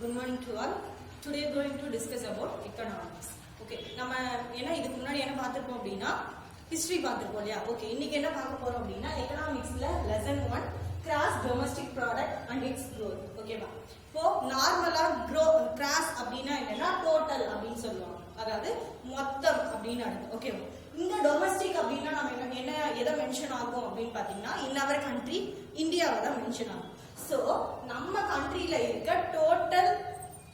Good morning to all. Today we are going to discuss about economics. Okay, நம்ம என்ன இதுக்கு முன்னாடி என்ன பார்த்திருப்போம் அப்படினா history பார்த்திருப்போம் இல்லையா? Okay, இன்னைக்கு என்ன பார்க்க போறோம் அப்படினா economicsல lesson 1 gross domestic product and its growth. ஓகேவா? இப்போ நார்மலா gross அப்படினா என்னன்னா total அப்படினு சொல்லுவாங்க. அதாவது மொத்தம் அப்படினு அர்த்தம். ஓகேவா? இந்த டொமஸ்டிக் அப்படினா நம்ம என்ன எதை மென்ஷன் ஆகும் அப்படினு பாத்தீங்கன்னா in our country இந்தியாவை தான் மென்ஷன் ஆகும். சோ நம்ம கண்ட்ரில இருக்க டோட்டல்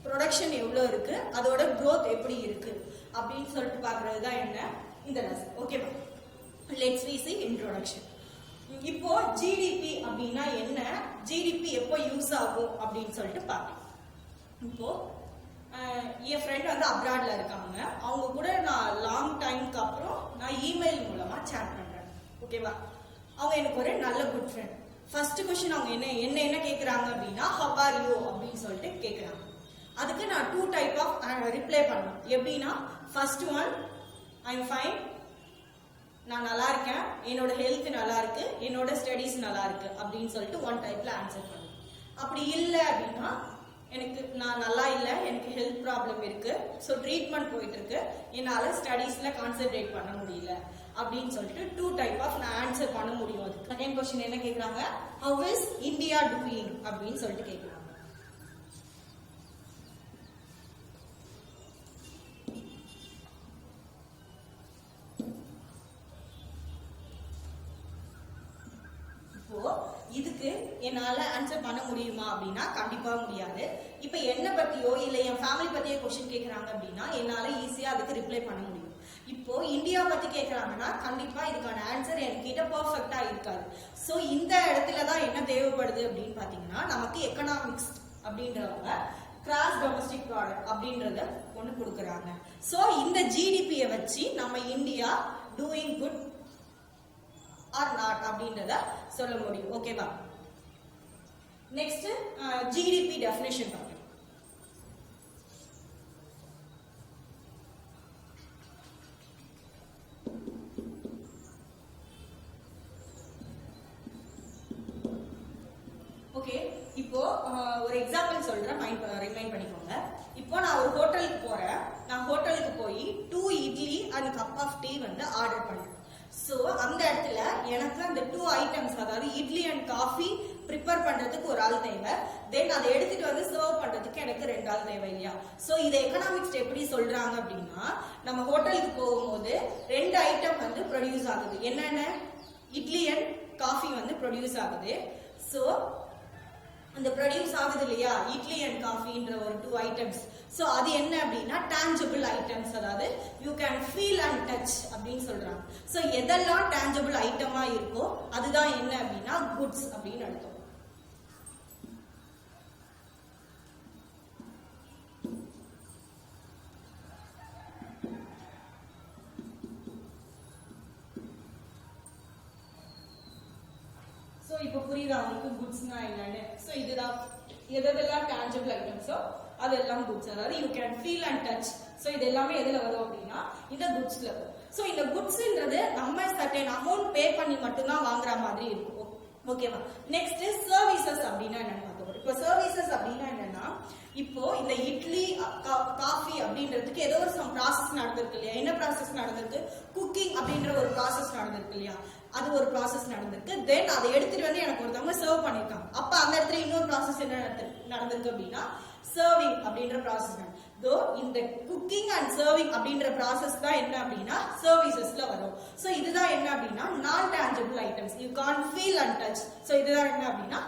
ப்ரொடக்ஷன் எவ்வளவு இருக்கு, அதோட growth எப்படி இருக்கு அப்படின்னு சொல்லிட்டு பாக்குறது தான் என்ன இந்த லெசன். ஓகேவா? Let's we see introduction. இப்போ ஜிடிபி அப்படின்னா என்ன, ஜிடிபி எப்போ யூஸ் ஆகும் அப்படின்னு சொல்லிட்டு பார்க்கலாம். இப்போ என் ஃப்ரெண்ட் வந்து அப்ராட்ல இருக்காங்க, அவங்க கூட நான் லாங் டைம்க்கு அப்புறம் நான் இமெயில் மூலமா சேட் பண்றேன். ஓகேவா? அவங்க எனக்கு ஒரு நல்ல குட் ஃப்ரெண்ட். ஃபர்ஸ்ட் क्वेश्चन அவங்க என்ன கேக்குறாங்க அப்படின்னா how are you அப்படின்னு சொல்லிட்டு கேக்குறாங்க. அதுக்கு நான் டூ டைப் ஆஃப் ரிப்ளை பண்ணணும். எப்படின்னா first one I am fine, நான் நல்லா இருக்கேன், என்னோட ஹெல்த் நல்லா இருக்கு, என்னோட ஸ்டடீஸ் நல்லா இருக்கு அப்படின்னு சொல்லிட்டு ஒன் டைப்ல ஆன்சர் பண்ணணும். அப்படி இல்லை அப்படின்னா நான் நல்லா இல்லை, எனக்கு ஹெல்த் ப்ராப்ளம் இருக்கு, ஸோ ட்ரீட்மெண்ட் போயிட்டு இருக்கு, என்னால் ஸ்டடீஸ்ல கான்சென்ட்ரேட் பண்ண முடியல அப்படின்னு சொல்லிட்டு டூ டைப் ஆஃப் நான் ஆன்சர் பண்ண முடியும். அதுக்கு செகண்ட் क्वेश्चन என்ன கேக்குறாங்க, ஹவ் இஸ் இந்தியா டூயிங் அப்படின்னு சொல்லிட்டு கேக்குறாங்க. இப்போ இதுக்கு என்னால ஆன்சர் பண்ண முடியுமா அப்படின்னா கண்டிப்பா முடியாது. இப்ப என்ன பத்தியோ இல்ல என் ஃபேமிலி பத்தியோ क्वेश्चन கேக்குறாங்க அப்படின்னா என்னால ஈஸியா அதுக்கு ரிப்ளை பண்ண முடியும். இப்போ இந்தியா பத்தி கேக்குறாங்கன்னா கண்டிப்பா இதுக்கான ஆன்சர் என்கிட்ட பெர்ஃபெக்ட்டா இருக்காது. சோ இந்த இடத்துல தான் என்ன தேவைப்படுது அப்படின்னு பாத்தீங்கன்னா நமக்கு எக்கனாமிக்ஸ் அப்படின்றவங்க கிராஸ் டொமஸ்டிக் ப்ராடக்ட் அப்படின்றத ஒண்ணு கொடுக்குறாங்க. சோ இந்த ஜிடிபியை வச்சு நம்ம India doing good or not அப்படின்றத சொல்ல முடியும். ஓகேவா? நெக்ஸ்ட் ஜிடிபி டெஃபினிஷன் பார்க்கலாம். ஓகே, இப்போ ஒரு எக்ஸாம்பிள் சொல்றேன், ரிமைண்ட் பண்ணிக்கோங்க. இப்போ நான் ஒரு ஹோட்டலுக்கு போறேன், நான் ஹோட்டலுக்கு போய் 2 idli and cup of tea வந்து ஆர்டர் பண்றேன். சோ அந்த இடத்துல எனக்கு அந்த 2 ஐட்டம்ஸ், அதாவது இட்லி அண்ட் காஃபி ப்ரிப்பேர் பண்றதுக்கு ஒரு ஆள் தேவை, தென் அதை எடுத்துட்டு வந்து சர்வ் பண்றதுக்கு எனக்கு 2 ஆள் தேவை இல்லையா? சோ இதை எக்கனாமிக்ஸ் எப்படி சொல்றாங்க அப்படின்னா நம்ம ஹோட்டலுக்கு போகும்போது 2 ஐட்டம் வந்து ப்ரொடியூஸ் ஆகுது. என்னென்ன? இட்லி அண்ட் காஃபி வந்து ப்ரொடியூஸ் ஆகுது. சோ அந்த ப்ரொடியூஸ் ஆகுது இல்லையா இட்லி அண்ட் காஃபின்ற ஒரு 2 ஐட்டம்ஸ். சோ அது என்ன அப்படின்னா டான்ஜிபிள் ஐட்டம்ஸ், அதாவது you can feel and touch அப்படின்னு சொல்றாங்க. சோ எதெல்லாம் டான்ஜிபிள் ஐட்டமா இருக்கோ அதுதான் என்ன அப்படின்னா குட்ஸ் அப்படின்னு அர்த்தம். சோ இப்போ புரியுதா உங்களுக்கு குட்ஸ்னா என்னன்னு? சோ இதுதான் எதெல்லாம் டான்ஜிபிள் ஐட்டம்ஸோ அதெல்லாம் குட்ஸ், அதாவது you can feel and touch. So இது எல்லாமே எதுல வரும் அப்படின்னா இந்த குட்ஸ்ல வரும். சோ இந்த குட்ஸ்ன்றது நம்ம சர்டன் அமௌண்ட் பே பண்ணி மட்டும்தான் வாங்குற மாதிரி இருக்கும். ஓகேவா? நெக்ஸ்ட் சர்வீசஸ் அப்படின்னா என்னன்னு பார்க்க. இப்போ சர்வீசஸ் அப்படின்னா என்னன்னா இப்போ இந்த இட்லி காஃபி அப்படின்றதுக்கு ஏதோ ஒரு ப்ராசஸ் நடந்திருக்கு இல்லையா? என்ன ப்ராசஸ் நடந்திருக்கு? குக்கிங் அப்படின்ற ஒரு ப்ராசஸ் நடந்திருக்கு இல்லையா? அது ஒரு ப்ராசஸ் நடந்திருக்கு. தென் அதை எடுத்துட்டு வந்து எனக்கு ஒருத்தவங்க சர்வ் பண்ணிருக்காங்க. அப்ப அந்த இடத்துல இன்னொரு ப்ராசஸ் என்ன நடந்திருக்கு அப்படின்னா சர்விங் அப்படின்ற ப்ராசஸ். தோ இந்த குக்கிங் அண்ட் சர்விங் அப்படின்ற ப்ராசஸ் தான் என்ன அப்படின்னா சர்வீசஸ்ல வரும். சோ இதுதான் என்ன அப்படின்னா நான் tangible items, you can't feel and touch. So இதுதான் என்ன அப்படின்னா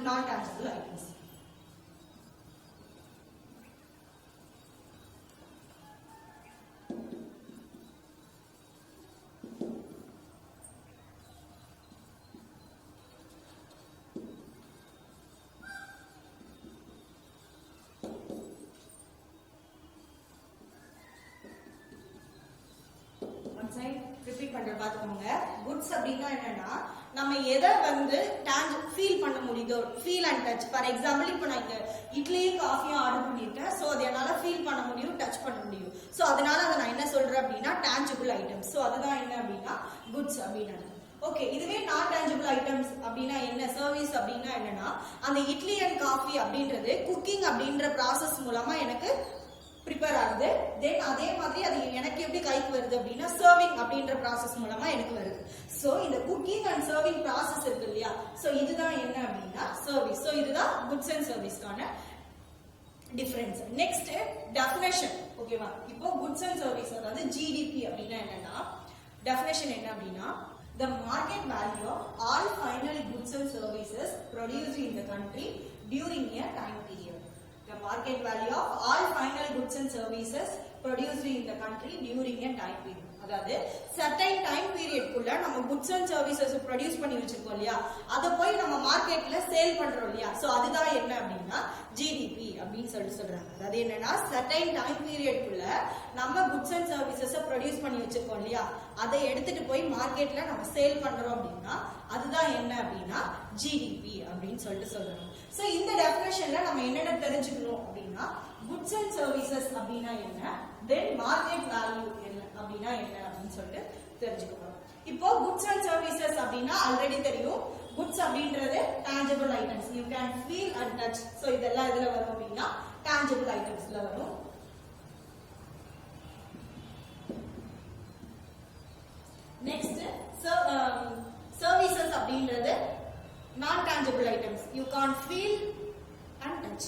நான் டான்ஜிபிள் ஐட்டம்ஸ். ரிப்பீட் பண்ற பாத்துக்கோங்க. குட்ஸ் அப்படின்னா என்னன்னா நம்ம எதை வந்து ஃபீல் பண்ண முடியுதோ, feel and touch. For example இப்போ நான் இட்லியும் காஃபியும் ஆர்டர் பண்ணிருக்கேன். சோ அது என்னால ஃபீல் பண்ண முடியும், டச் பண்ண முடியும். சோ அதனால அதை நான் என்ன சொல்றேன் அப்படின்னா டான்ஜிபிள் ஐட்டம்ஸ். சோ அதுதான் என்ன அப்படின்னா குட்ஸ் அப்படின்னு. ஓகே, இதுவே நான் டேஞ்சபிள் ஐட்டம்ஸ் அப்படின்னா என்ன, சர்வீஸ் அப்படின்னா என்னன்னா, அந்த இட்லி அண்ட் காஃபி அப்படின்றது குக்கிங் அப்படின்ற ப்ராசஸ் மூலமா எனக்கு ப்ரிப்பேர் ஆகுது. தென் அதே மாதிரி அது எனக்கு எப்படி கைக்கு வருது அப்படின்னா சர்விங் அப்படின்ற ப்ராசஸ் மூலமா எனக்கு வருது. சோ இந்த குக்கிங் அண்ட் சர்விங் ப்ராசஸ் இருக்கு இல்லையா, சோ இதுதான் என்ன அப்படின்னா சர்வீஸ். சோ இதுதான் குட்ஸ் அண்ட் சர்வீஸ்க்கான டிஃபரன்ஸ். Next definition. ஓகேவா, இப்போ குட்ஸ் அண்ட் சர்வீஸ் அதாவது ஜிடிபி அப்படின்னா என்னன்னா, டெஃபினேஷன் என்ன அப்படின்னா, the market value of all final goods and services produced in the country during a time period. The market value of all final goods and services produced in the country during a time period. அதாவது certain time period குள்ள நம்ம goods and services produce பண்ணி வச்சிருக்கோம் இல்லையா, அத போய் நம்ம மார்க்கெட்ல சேல் பண்றோம் இல்லையா, சோ அதுதான் என்ன அப்படின்னா ஜிடிபி அப்படின்னு சொல்றாங்க. அதாவது என்னன்னா certain time period குள்ள நம்ம goods and services produce பண்ணி வச்சிருக்கோம் இல்லையா, அதை எடுத்துட்டு போய் மார்க்கெட்ல நம்ம சேல் பண்றோம் அப்படின்னா அதுதான் என்ன அப்படின்னா ஜிடிபி அப்படின்னு சொல்றாங்க. சோ இந்த டெஃபினிஷன்ல நம்ம என்னென்ன தெரிஞ்சுக்கணும் அப்படின்னா, goods and services அப்படின்னா என்ன, தென் மார்க்கெட் வேல்யூ என்ன அப்படின்னா என்ன அப்படின்னு சொல்லிட்டு தெரிஞ்சுக்கணும். இப்போ goods and services அப்படின்னா ஆல்ரெடி தெரியும். goods அப்படின்றது tangible items, you can feel and touch. So இதெல்லாம் எதுல வரும் அப்படின்னா tangible itemsல வரும். நெக்ஸ்ட் services அப்படின்றது non tangible items, you can't feel and touch.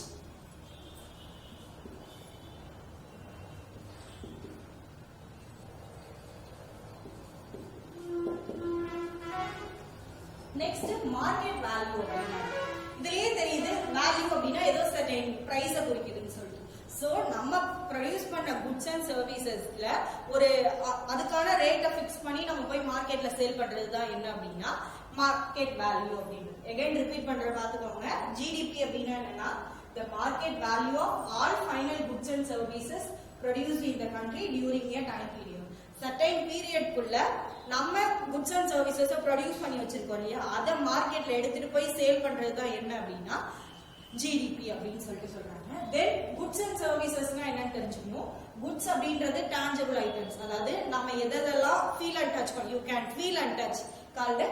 Next market value அப்படின்னா இதுலயே தெரியுது வேல்யூ அப்படின்னா ஏதோ சர்டன் பிரைஸ குறிக்குதுன்னு சொல்லிட்டு. சோ நம்ம ப்ரொடியூஸ் பண்ண குட்ஸ் அண்ட் சர்வீசஸ்ல ஒரு அதுக்கான ரேட்டை ஃபிக்ஸ் பண்ணி நம்ம போய் மார்க்கெட்ல சேல் பண்றது தான் என்ன அப்படின்னா மார்க்கெட் வேல்யூ அப்படின்னு. எகைன் ரிப்பீட் பண்ற பாத்துக்கோங்க. ஜிடிபி அப்படின்னா என்னன்னா the market value of all final goods and services produced in the country during a time period. certain period குள்ள நம்ம goods and services ப்ரொடியூஸ் பண்ணி வச்சிருக்கோம் இல்லையா, அதை மார்க்கெட்ல எடுத்துட்டு போய் சேல் பண்றது தான் என்ன அப்படின்னா ஜிடிபி அப்படின்னு சொல்றாங்க. தென் குட்ஸ் அண்ட் சர்வீசஸ்னா என்னன்னு தெரிஞ்சுக்கணும். குட்ஸ் அப்படின்றது tangible items, அதாவது நம்ம எதெல்லாம் ஃபீல் அண்ட் டச் பண்ணி, you can feel and touch called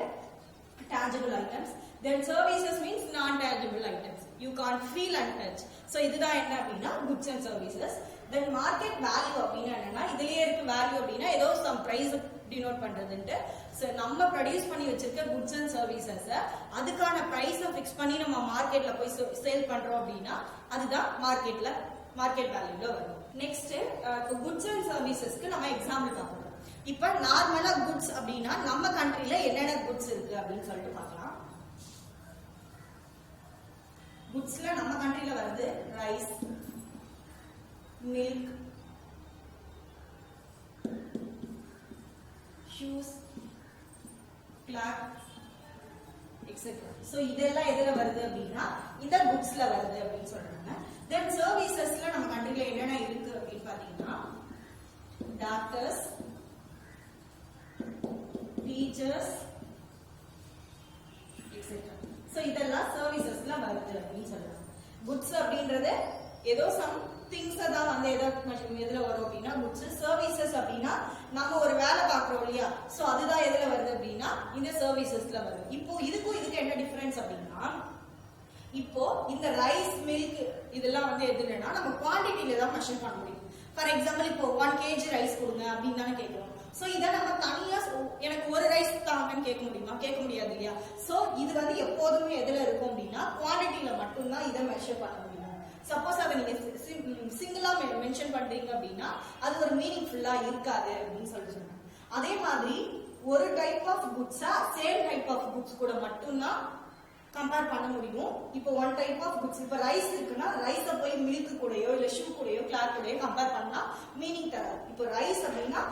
tangible items. Then services means non tangible items, you can't feel and touch. So இதுதான் என்ன அப்படின்னா goods and services. Then market value அப்படின்னா என்னன்னா இதுலயே இருக்கு வேல்யூ அப்படின்னா ஏதோ சம் பிரைஸ் டினோட் பண்றதுன்ட்டு. சோ நம்ம ப்ரொடியூஸ் பண்ணி வச்சிருக்க குட்ஸ் அண்ட் சர்வீசஸ் அதுக்கான பிரைஸ ஃபிக்ஸ் பண்ணி நம்ம மார்க்கெட்ல போய் சேல் பண்றோம் அப்படின்னா அதுதான் மார்க்கெட் வேல்யூல வரும். நெக்ஸ்ட் குட்ஸ் அண்ட் சர்வீசஸ்க்கு நம்ம எக்ஸாம்பிள் பார்ப்போம். இப்ப நார்மலா குட்ஸ் அப்படின்னா நம்ம கண்ட்ரில என்னென்ன குட்ஸ் இருக்கு அப்படின்னு சொல்லிட்டு பார்க்கலாம். குட்ஸ்ல நம்ம கண்ட்ரில வருது rice, milk, shoes, cloth etcetera. So இதெல்லாம் எதுல வருது அப்படின்னா இந்த குட்ஸ்ல வருது அப்படின்னு சொல்றாங்க. தென் சர்வீசஸ்ல நம்ம கண்ட்ரில என்னென்ன இருக்கு அப்படின்னு பாத்தீங்கன்னா டாக்டர்ஸ், டீச்சர்ஸ் எக்ஸெட்ரா. சோ இதெல்லாம் சர்வீசஸ்ல வருது அப்படின்னு சொல்றாங்க. குட்ஸ் அப்படின்றது ஏதோ சம் திங்ஸ் தான் வந்து எதுல வரும் அப்படின்னா குட்ஸ். சர்வீசஸ் அப்படின்னா நம்ம ஒரு வேலை பார்க்கறோம் இல்லையா, சோ அதுதான் எதுல வருது அப்படின்னா இந்த சர்வீசஸ்ல வருது. இப்போ இதுக்கு என்ன டிஃபரன்ஸ் அப்படின்னா, இப்போ இந்த ரைஸ், மில்க் இதெல்லாம் வந்து எதுலன்னா நம்ம குவான்டிட்டில தான் மெஷர் பண்ண முடியும். ஃபார் எக்ஸாம்பிள் இப்போ 1 kg ரைஸ் கொடுங்க அப்படின்னு தானே கேட்கிறோம். சோ இத நம்ம தனியா எனக்கு ஒரு ரைஸ் தாங்கன்னு கேட்க முடியுமா? கேட்க முடியாது இல்லையா. சோ இது வந்து எப்போதுமே எதுல இருக்கும் அப்படின்னா குவான்டிட்டில மட்டும்தான் இதை மெஷர் பண்ண முடியும். சப்போஸ் அதை நீங்க சிங்கிளா மென்ஷன் பண்றீங்க அப்படின்னா அது ஒரு மீனிங்ஃபுல்லா இருக்காது அப்படின்னு சொல்றாங்க. அதே மாதிரி ஒரு டைப் ஆஃப் குட்ஸா சேம் டைப் ஆஃப் குட்ஸ் கூட மட்டும்தான் கம்பேர் பண்ண முடியும். இப்போ ஒன் டைப் ஆஃப் குட்ஸ், இப்போ ரைஸ் இருக்குன்னா ரைஸ போய் மில்க் கூடயோ இல்ல ஷூ கூடயோ கிளாத் கூடயோ கம்பேர் பண்ணா மீனிங் தராது. இப்போ ரைஸ் அப்படின்னா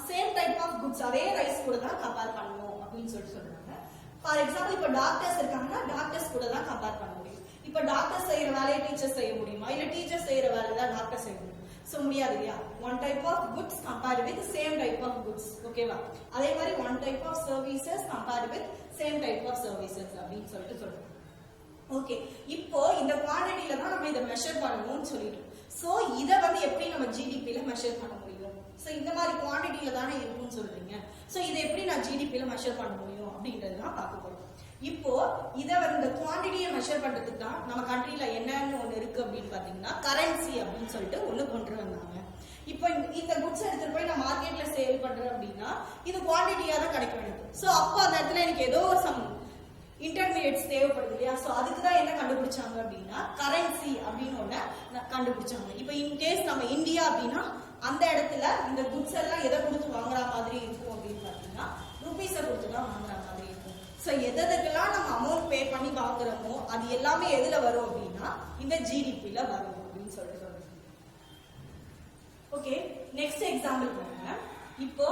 சேம் டைப் ஆஃப் குட்ஸ் அதே ரைஸ் கூட தான் கம்பேர் பண்ணணும் அப்படின்னு சொல்றாங்க. ஃபார் எக்ஸாம்பிள் இப்போ டாக்டர்ஸ் இருக்காங்கன்னா டாக்டர்ஸ் கூட தான் கம்பேர் பண்ண முடியும். இப்ப டாக்டர் செய்யற வேலையை டீச்சர் செய்ய முடியுமா, இல்ல டீச்சர் செய்யற வேலையை தான் டாக்டர் செய்ய முடியும்? சோ முடியாது இல்லையா. One type of goods compared with same type of goods. ஓகேவா. அதே மாதிரி one type of services compared with same type of services அப்படின்னு சொல்லிட்டு சொல்றோம். ஓகே, இப்போ இந்த குவான்டிட்டில தான் நம்ம இதை மெஷர் பண்ணணும்னு சொல்லிட்டோம். சோ இத வந்து எப்படி நம்ம ஜிடிபில மெஷர் பண்ண முடியும் ஸோ இந்த மாதிரி குவான்டிட்டியில தானே இருக்கும்னு சொல்றீங்க. ஸோ இதை எப்படி நான் ஜிடிபியில மெஷர் பண்ண முடியும் அப்படின்றது தான் பார்க்க போறோம். இப்போ இதை இந்த குவான்டிட்டியை மெஷர் பண்றதுக்கு தான் நம்ம கண்ட்ரியில என்னன்னு ஒன்று இருக்கு அப்படின்னு பாத்தீங்கன்னா கரன்சி அப்படின்னு சொல்லிட்டு ஒண்ணு கொண்டு வந்தாங்க. இப்போ இந்த குட்ஸ் எடுத்துட்டு போய் நான் மார்க்கெட்ல சேல் பண்றேன் அப்படின்னா இது குவான்டிட்டியா தான் கிடைக்கும் எனக்கு. ஸோ அப்போ அந்த இடத்துல எனக்கு ஏதோ ஒரு சம் இன்டர்மீடியட்ஸ் தேவைப்படுது இல்லையா. ஸோ அதுக்கு தான் என்ன கண்டுபிடிச்சாங்க அப்படின்னா கரன்சி அப்படின்னு ஒண்ணு கண்டுபிடிச்சாங்க. இப்போ இன்கேஸ் நம்ம இந்தியா அப்படின்னா அந்த இடத்துல இந்த குட்ஸ் எல்லாம் எதை கொடுத்து வாங்குற மாதிரி இருக்கும் அப்படின்னு பாத்தீங்கன்னா ருபீஸை கொடுத்து தான் வாங்குற மாதிரி இருக்கும். ஸோ எதுக்கெல்லாம் நம்ம அமௌண்ட் பே பண்ணி வாங்குறோமோ அது எல்லாமே எதுல வரும் அப்படின்னா இந்த ஜிடிபியில வரும் அப்படின்னு சொல்லிட்டு சொல்றேன். ஓகே, நெக்ஸ்ட் எக்ஸாம்பிள் பாருங்க. இப்போ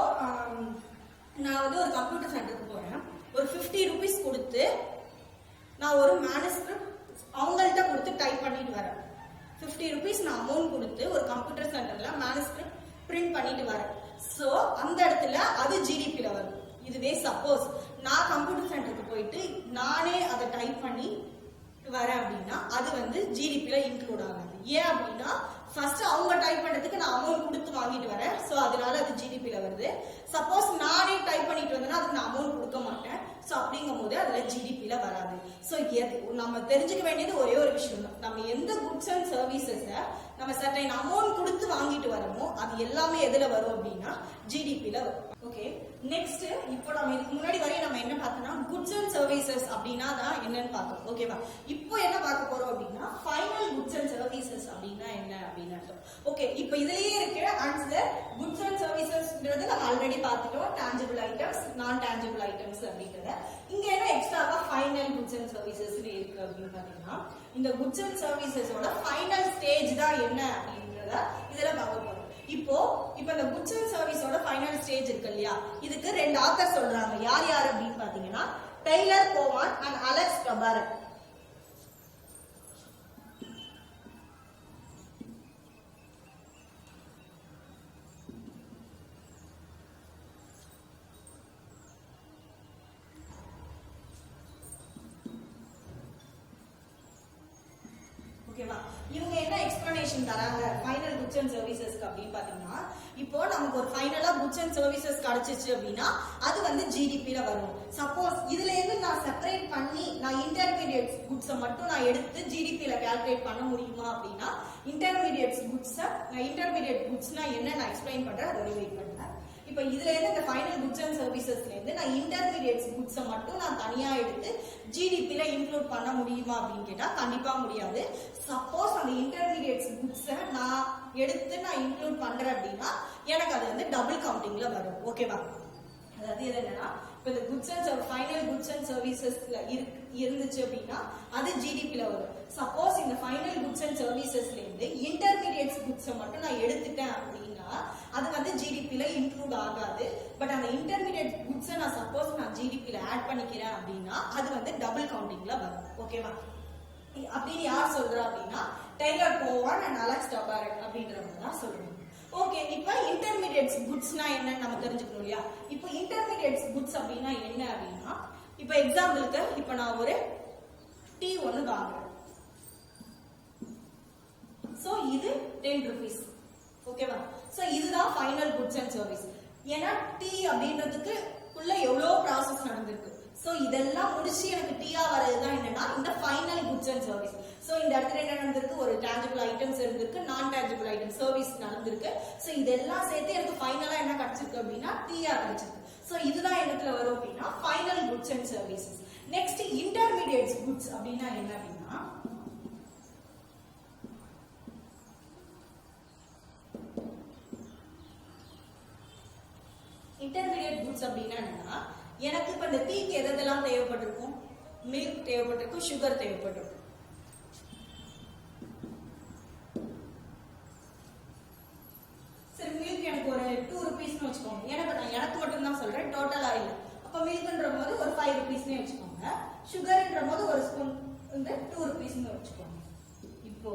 நான் வந்து ஒரு கம்ப்யூட்டர் சென்டருக்கு போறேன். ஒரு 50 rupees கொடுத்து நான் ஒரு மேனுஸ்கிரிப்ட் அவங்கள்ட்ட கொடுத்து டைப் பண்ணிட்டு வரேன். 50 rupees நான் அமௌண்ட் கொடுத்து ஒரு கம்ப்யூட்டர் சென்டர்ல மேனுஸ்கிரிப்ட் பிரிண்ட் பண்ணிட்டு வரேன். ஸோ அந்த இடத்துல அது ஜிடிபியில வரும். இதுவே சப்போஸ் நான் கம்ப்யூட்டர் சென்டருக்கு போயிட்டு நானே அதை டைப் பண்ணி வரேன் அப்படின்னா அது வந்து ஜிடிபியில இன்க்ளூட் ஆகாது. ஏன் அப்படின்னா ஃபர்ஸ்ட் அவங்க டைப் பண்றதுக்கு நான் அமௌண்ட் கொடுத்து வாங்கிட்டு வரேன். ஸோ அதனால அது ஜிடிபியில வருது. சப்போஸ் நானே டைப் பண்ணிட்டு வந்தேன்னா அதுக்கு நான் அமௌண்ட் கொடுக்க மாட்டேன். ஸோ அப்படிங்கும் போது அதுல ஜிடிபியில வராது. ஸோ நம்ம தெரிஞ்சுக்க வேண்டியது ஒரே ஒரு விஷயம் தான். நம்ம எந்த குட்ஸ் அண்ட் சர்வீசஸ நம்ம சர்டைன் அமௌண்ட் கொடுத்து வாங்கிட்டு வரோமோ அது எல்லாமே எதுல வரும் அப்படின்னா ஜிடிபியில வரும். ஓகே, நெக்ஸ்ட் இப்போ நம்ம இதுக்கு முன்னாடி வரையும் நம்ம என்ன பார்த்தோம்னா குட்ஸ் அண்ட் சர்வீசஸ் அப்படின்னா தான் என்னன்னு பார்த்தோம். ஓகேவா, இப்போ என்ன பார்க்க போறோம் அப்படின்னா ஃபைனல் குட்ஸ் அண்ட் சர்வீசஸ் அப்படின்னா என்ன அப்படின்னு. ஓகே, இப்போ இதுலயே இருக்கிற ஆன்சர் குட்ஸ் அண்ட் சர்வீசஸ்ன்றது நம்ம ஆல்ரெடி பார்த்துட்டோம். டான்ஜிபிள் ஐட்டம்ஸ், நான் டான்ஜிபிள் ஐட்டம்ஸ் அப்படின்றத. இங்க என்ன எக்ஸ்ட்ராவா ஃபைனல் குட்ஸ் அண்ட் சர்வீசஸ் இருக்கு அப்படின்னு பாத்தீங்கன்னா இந்த குட்ஸ் அண்ட் சர்வீசஸோட ஃபைனல் ஸ்டேஜ் தான் என்ன அப்படின்றத இதுல பார்க்க போறோம். இப்போ இந்த குட்ஸ் அண்ட் சர்வீஸோட ஃபைனல் ஸ்டேஜ் இருக்கு இல்லையா, இதுக்கு 2 ஆத்தர் சொல்றாங்க. யார் யார் அப்படின்னு பாத்தீங்கன்னா டெய்லர் கோவான் அண்ட் அலெக்ஸ் டபாரக். ஓகேவா, இவங்க என்ன எக்ஸ்பிளனேஷன் தராங்க ஃபைனல் குட்ஸ் அண்ட் சர்வீசஸ்க்கு அப்படின்னு பாத்தீங்கன்னா இப்போ நமக்கு ஒரு ஃபைனலா குட்ஸ் அண்ட் சர்வீசஸ் கிடைச்சிச்சு அப்படின்னா அது வந்து ஜிடிபியில வரும். சப்போஸ் இதுல இருந்து நான் செப்பரேட் பண்ணி நான் இன்டர்மீடியட் குட்ஸை மட்டும் நான் எடுத்து ஜிடிபியில கால்குலேட் பண்ண முடியுமா அப்படின்னா இன்டர்மீடியட் குட்ஸ்னா என்ன நான் எக்ஸ்பிளைன் பண்றேன், அதை வெயிட் பண்ணுங்க. இப்போ இதுல இருந்து இந்த ஃபைனல் குட்ஸ் அண்ட் சர்வீசஸ்ல இருந்து நான் இன்டர்மீடியட் குட்ஸை மட்டும் நான் தனியா எடுத்து ஜிடிபியில இன்க்ளூட் பண்ண முடியுமா அப்படின்னு கேட்டா கண்டிப்பா முடியாது. சப்போஸ் அந்த இன்டர்மீடியட் குட்ஸை நான் எடுத்து நான் இன்க்ளூட் பண்றேன் அப்படின்னா எனக்கு அது வந்து டபுள் கவுண்டிங்ல வரும். ஓகேவா, அதாவது இது என்னன்னா இப்போ இந்த goods and final goods and சர்வீசஸ்ல இருந்துச்சு அப்படின்னா அது ஜிடிபியில வரும். சப்போஸ் இந்த ஃபைனல் குட்ஸ் அண்ட் சர்வீசஸ்ல இருந்து இன்டர்மீடியட் குட்ஸை மட்டும் நான் எடுத்துட்டேன் அப்படின்னா அது வந்து ஜிடிபியில இன்க்ளூட் ஆகாது. பட் அந்த இன்டர்மீடியட் குட்ஸை நான் சப்போஸ் நான் ஜிடிபியில ஆட் பண்ணிக்கிறேன் அப்படின்னா அது வந்து டபுள் கவுண்டிங்ல வரும். ஓகேவா, அப்படின்னு யார் சொல்றா அப்படின்னா டெய்லர் கோவான் அண்ட் அலெக்ஸ் டபாரக் அப்படின்றவங்க தான் சொல்றாங்க. ஓகே, இப்போ இன்டர்மீடியட் குட்ஸ்னா என்னன்னு நம்ம தெரிஞ்சுக்கணும் இல்லையா. இப்போ இன்டர்மீடியட் குட்ஸ் அப்படின்னா என்ன அப்படின்னா இப்போ எக்ஸாம்பிளுக்கு இப்போ நான் ஒரு டீ ஒன்று வாங்குறேன். சோ இது 10 rupees. ஓகேவா, சோ இதுதான் ஃபைனல் குட்ஸ் அண்ட் சர்வீஸ். ஏன்னா டீ அப்படின்றதுக்கு உள்ள எவ்வளோ ப்ராசஸ் நடந்திருக்கு. சோ இதெல்லாம் முடிச்சு எனக்கு டீயா வரதுதான் என்னன்னா இந்த final goods and service. So இந்த இடத்துல என்ன நடந்திருக்கு, ஒரு டான்ஜிபிள் ஐட்டம்ஸ் இருந்திருக்கு, நான் டான்ஜிபிள் ஐட்டம் சர்வீஸ் நடந்திருக்கு. சோ இதெல்லாம் சேர்த்து எனக்கு ஃபைனலா என்ன கிடைச்சிருக்கு அப்படின்னா டீயா கிடைச்சிருக்கு. சோ இதுதான் இடத்துல வரும் அப்படின்னா final goods and services. Next intermediate goods அப்படின்னா என்ன அப்படின்னா இன்டர்மீடியட் குட்ஸ் அப்படின்னா என்னன்னா எனக்கு இப்ப இந்த டீக்கு எதெல்லாம் தேவைப்பட்டிருக்கும், மில்க் தேவைப்பட்டிருக்கும், சுகர் தேவைப்பட்டிருக்கும். சரி, மில்க் எனக்கு ஒரு 2 rupeesனு வச்சுக்கோங்க. எனக்கு மட்டும் தான் சொல்றேன், டோட்டலா இல்ல. அப்ப மில்க்ன்ற போது ஒரு 5 rupeesனே வச்சுக்கோங்க. சுகர்ன்ற போது ஒரு ஸ்பூன் வந்து 2 rupeesனு வச்சுக்கோங்க. இப்போ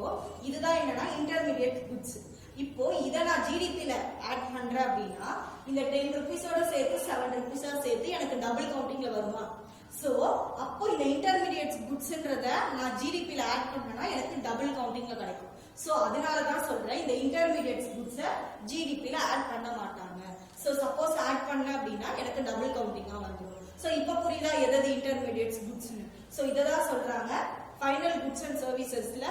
இதுதான் என்னன்னா இன்டர்மீடியட் குட்ஸ். இப்போ இதை நான் ஜிடிபியில ஆட் பண்றேன் அப்படின்னா இந்த 10 rupeesோட சேர்த்து 7 rupees சேர்த்து எனக்கு டபுள் கவுண்டிங்ல வருமா? சோ அப்போ இந்த இன்டர்மீடியட் குட்ஸ்ன்றத நான் ஜிடிபியில ஆட் பண்ணேன்னா எனக்கு டபுள் கவுண்டிங்ல கிடைக்கும். சோ அதனால தான் சொல்றேன் இந்த இன்டர்மீடியட் குட்ஸை ஜிடிபில ஆட் பண்ண மாட்டாங்க. சோ சப்போஸ் ஆட் பண்ண அப்படின்னா எனக்கு டபுள் கவுண்டிங்கா வந்துடும். சோ இப்போ புரியுதா எது இன்டர்மீடியட் குட்ஸ்னு? சோ இததான் சொல்றாங்க ஃபைனல் குட்ஸ் அண்ட் சர்வீசஸ்ல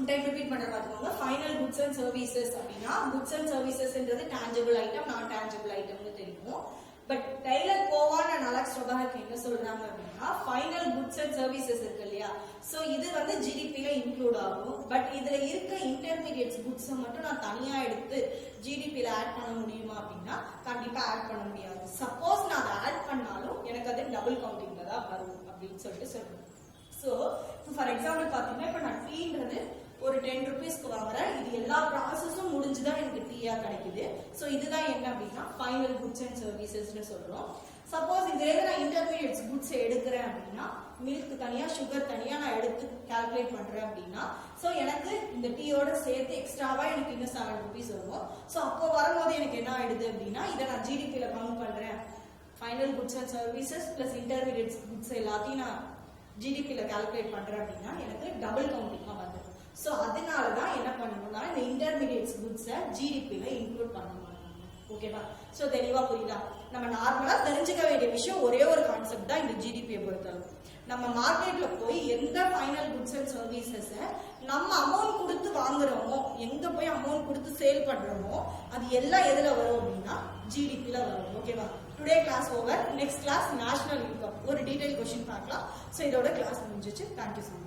டைம் ரிப்பீட் பண்ற பாத்துக்கோங்க. ஃபைனல் குட்ஸ் அண்ட் சர்வீசஸ் அப்படின்னா குட்ஸ் அண்ட் சர்வீசஸ்ன்றது டான்ஜிபிள் ஐட்டம், நான் டான்ஜிபிள் ஐட்டம்னு தெரியும். But Tyler Cowen and Alex Tabarrok என்ன சொல்றாங்க அப்படின்னா ஃபைனல் குட்ஸ் அண்ட் சர்வீசஸ் இருக்கு இல்லையா, சோ இது வந்து ஜிடிபில இன்க்ளூட் ஆகும். பட் இதுல இருக்க இன்டர்மீடியட் குட்ஸ் மட்டும் நான் தனியா எடுத்து ஜிடிபில ஆட் பண்ண முடியுமா அப்படின்னா கண்டிப்பா ஆட் பண்ண முடியாது. சப்போஸ் நான் அதை ஆட் பண்ணாலும் எனக்கு அது டபுள் கவுண்டிங்ல தான் வரும் அப்படின்னு சொல்லிட்டு சொல்றேன். சோ ஃபார் எக்ஸாம்பிள் பாத்தீங்கன்னா இப்ப நான் டீன்றது ஒரு 10 ரூபீஸ்க்கு வாங்குறேன். இது எல்லா ப்ராசஸும் முடிஞ்சுதான் எனக்கு டீயா கிடைக்குது. சோ இதுதான் என்ன அப்படின்னா ஃபைனல் குட்ஸ் அண்ட் சர்வீசஸ்னு சொல்றோம். சப்போஸ் இதுல நான் இன்டர்மீடியட் குட்ஸ் எடுக்கிறேன் அப்படின்னா மில்க் தனியா சுகர் தனியா நான் எடுத்து கால்குலேட் பண்றேன் அப்படின்னா சோ எனக்கு இந்த டீயோட சேர்த்து எக்ஸ்ட்ராவா எனக்கு இன்னும் 7 ரூபீஸ் வரும். சோ அப்போ வரும்போது எனக்கு என்ன ஆயிடுது அப்படின்னா இதை நான் ஜிடிபில கவுண்ட் பண்றேன். Final goods and services plus intermediate goods எல்லாத்தையும் நான் ஜிடிபில கால்குலேட் பண்றேன் அப்படின்னா எனக்கு டபுள் கவுண்டிங்கா வந்துடும். சோ அதனாலதான் என்ன பண்ணணும்னா இந்த இன்டர்மீடியட் குட்ஸை ஜிடிபில இன்க்ளூட் பண்ண மாட்டாங்க. ஓகேவா? சோ தெளிவா புரியுதா? நம்ம நார்மலா தெரிஞ்சுக்க வேண்டிய விஷயம் ஒரே ஒரு கான்செப்ட் தான் இந்த ஜிடிபியை பொறுத்தளவு. நம்ம மார்க்கெட்ல போய் எந்த ஃபைனல் குட்ஸ் அண்ட் சர்வீசஸ் நம்ம அமௌண்ட் கொடுத்து வாங்குறோமோ, எங்க போய் அமௌண்ட் கொடுத்து சேல் பண்றோமோ அது எல்லாம் எதுல வரும் அப்படின்னா ஜிடிபில வரும். ஓகேவா? Today class over. Next class national income ஒரு டீடைல் கொஸ்டின் பார்க்கலாம். சோ இதோட கிளாஸ் முடிஞ்சிச்சு. Thank you so much.